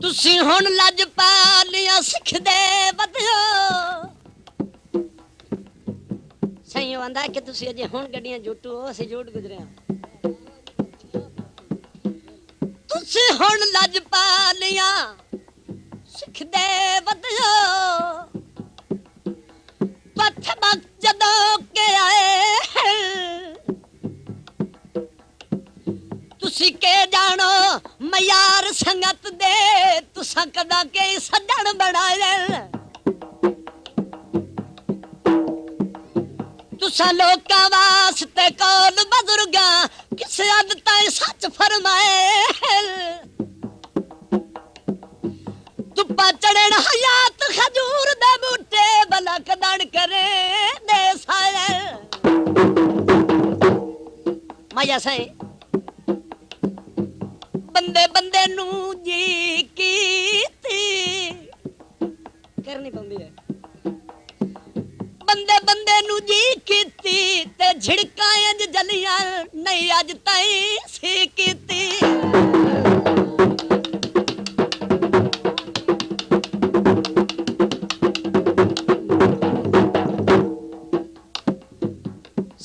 तुसी हुण लज पालियां सिखदे वधियो सही आंदा कि तुसी अजे हुण गड्डियां जुटू हो असीं जुट गुजरे तुसी हुण लज पालियां सिखदे वधियो पथ वक्त जदों के आए तुसी के जानो मयार संगत दे तुसा कदा के सजण बनाए तुसा लोकां वास्ते कौल बजुर्गां किस हद ताईं सच फरमाए तुप्पा चढ़न हयात खजूर दे बूटे भला कदड़ करे दे साए माया साईं बंदे बंदे नू जी कीती करनी पौंदी है बंदे बंदे नू जी कीती ते झिड़कां इंज जलियां नहीं अज ताईं सी कीती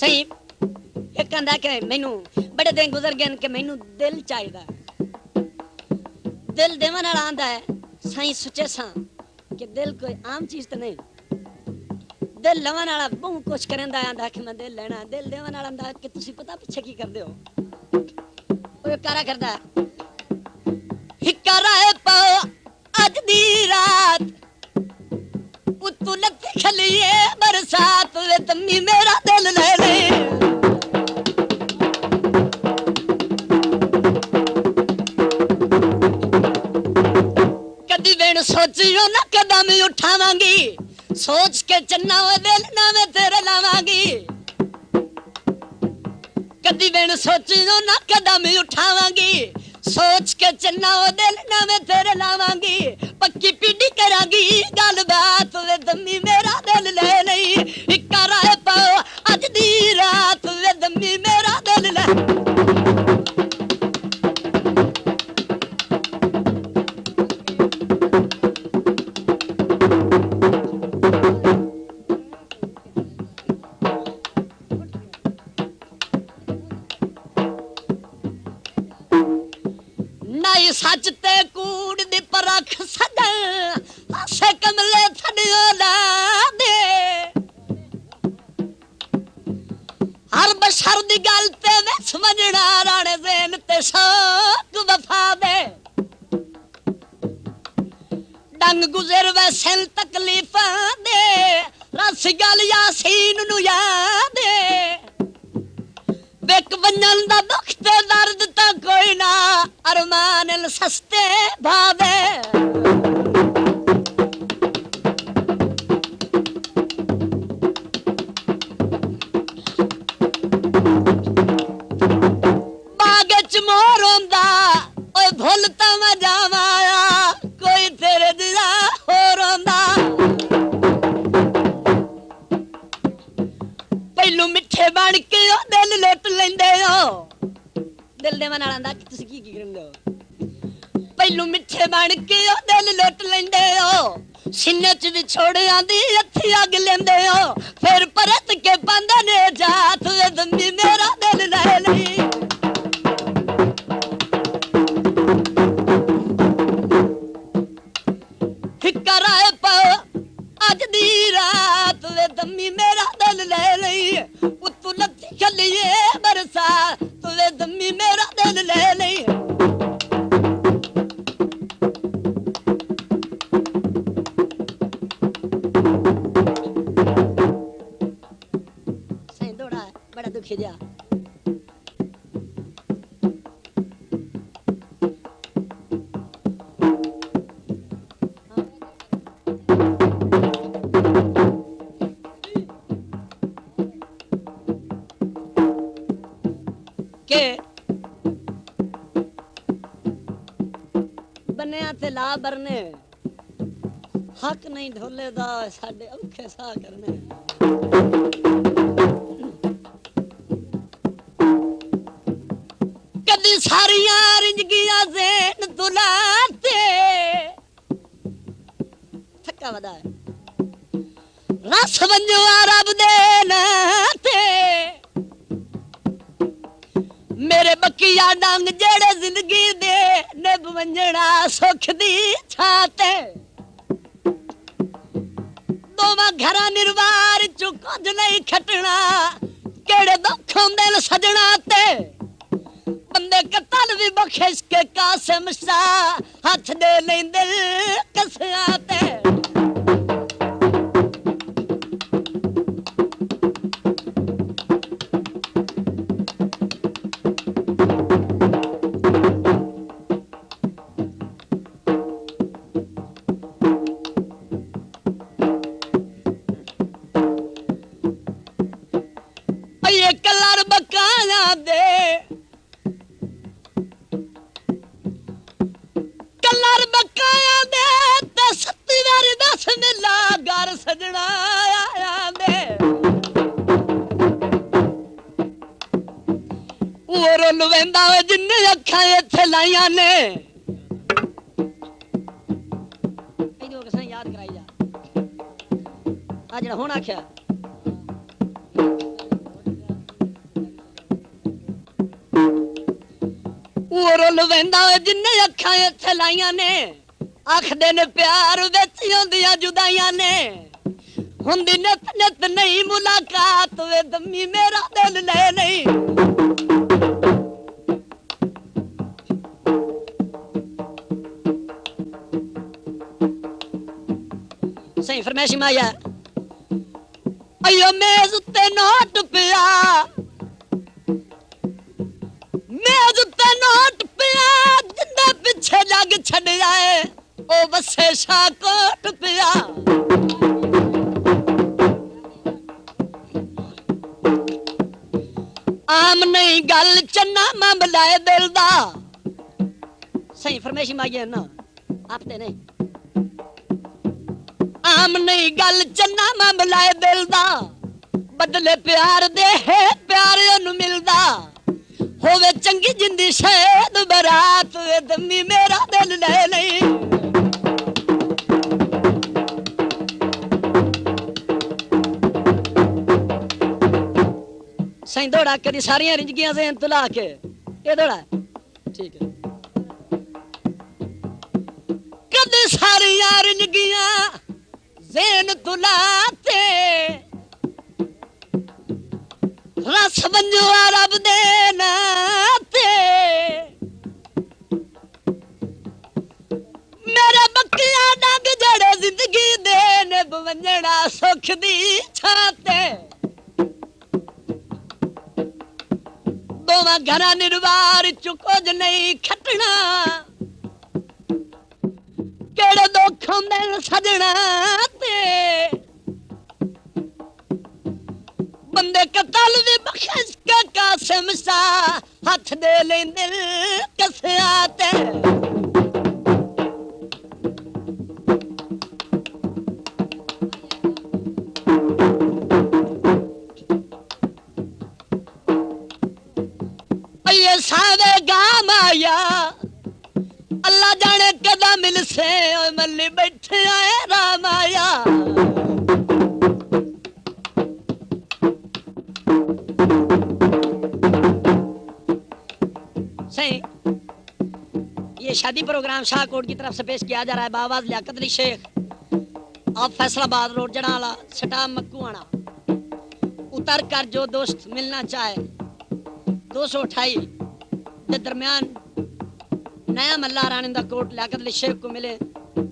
सही एक कहंदा कि मैनू बड़े दिन गुजर गए कि मैनू दिल चाहिदा दिल देवन वाला आंदा है साईं सुचे सा कि दिल कोई आम चीज तो नहीं दिल लवन वाला बहु कुछ करंदा आंदा कि मैं दिल लेना दिल देवन वाला आंदा कि तुसी पता पीछे की करदे हो ओए कारा करदा हिकारा है पाओ अज दी रात उतुलत खलिए बरसात वे तम्मी मेरा दिल ले ले कदी वेण सोचियो ना कदम उठावांगी सोच के चन्ना वो दिल ना मैं तेरे लावांगी कदी वेण सोचियो ना कदम उठावांगी सोच के चन्ना वो दिल ना मैं तेरे लावांगी पक्की पीढ़ी करांगी गल बात वे दम्मी मेरा दिल ले नहीं इक्का राय पाओ अज दी रात वे दम्मी मेरा दिल ले सच ते कूड़ दी परख सजन हासे कमले थड़ियो ला दे हर बशर दी गल ते मैं समझना राणे ज़ेन ते शौक वफा दे डंग गुजर वैसन तकलीफां दे रस गल यासीन नु याद बेक वंजन दा दुख ते दर्द ता कोई ना अरमान सस्ते भावे बाग च मोर होंदा ओए भुल ता मैं जावां कोई तेरे दिया होर होंदा पहलू मिठे बन के ओ दिल लुट लेंदे हो दिल देवन वाला आंदा कि तुसी की करंदे हो पहलू मिठे बन के ओ दिल लुट लेंदे हो सीने च विछोड़ आंदी अथी अग लेंदे हो फिर परत के पांदा ने जात वे दम्मी मेरा दिल ले लई हिक्का राय पाओ अज दी रात वे दम्मी मेरा दिल ले लई उतु लत्ती खलिए बरसात वे दम्मी मेरा दिल ले लई सही दौड़ा बड़ा दुखी जा बनिया ते ला बरने हक नहीं ढोले दा साडे औखे सा करने कदी सारियां रिंजगियां ज़ेन तुलाते धक्का वदा है रस वंजवा रब दे नाते मेरे बकिया डंग जेड़े जिंदगी दे निभ वंजना सुख दी छाते दोवा घरा निर्वार चु कुछ नहीं खटना केड़े दुख हुंदे न सजना ते बंदे कतल भी बख्शिश के कासिम शाह हाथ दे नहीं दिल कसिया ते कलर बकाया दे कलर बकाया दे ते सत्ती वारी दस मिला घर सजना आया दे वो रोल वेंदा जिन्ने अखां इत्थे लाइयां ने इनो किसे याद कराई जा आ जेड़ा हुण आख्या रोल वेंदा जिन्ने अखां इत्थे लाइयां ने आखदे ने प्यार विच होंदियां जुदाइयां ने हुंदी नित नित नहीं मुलाकात वे दमी मेरा दिल ले नहीं सही फरमाइश माया अयो मेज उत्ते नोट पिया मेज उत्ते नोट पिया जिंदे पिछे जग छड़ जाए ओ बसे शाकोट पिया आम नहीं गल चन्ना मामलाए दिल दा सही फरमाइश मांगी ना आपते नहीं आम नहीं गल चन्ना मामलाए दिल दा बदले प्यार दे प्यार ओनू मिलदा होवे चंगी जिंदी शहद बरात वे दमी मेरा दिल ले नहीं सही दौड़ा कदी सारियां रिंजगियां से तुला के ये दौड़ा ठीक है कदी सारियां रिंजगियां ज़ेन तुलाते रस वंजवा रब दे नाते मेरे बकिया डंग जड़े जिंदगी दे निभ वंजना सुख दी छाते दोवा घरा निर्वार चु कुछ नहीं खटना केड़े दुख हुंदे न सजना ते बंदे कतल भी बख्शिश के कासिम शाह हाथ दे लें दिल कसिया ते ये सावे गाम आया अल्लाह जाने कदा मिल से मल्ली बैठे आए राम आया सही ये शादी प्रोग्राम शाहकोट की तरफ से पेश किया जा रहा है बावाज लियाकत अली शेख आप फैसलाबाद रोड जनाला सटा मक्कुआना उतर कर जो दोस्त मिलना चाहे 228 के दरमियान नया मल्ला रानिंदा कोट लियाकत अली शेख को मिले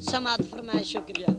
समात फरमाए शुक्रिया।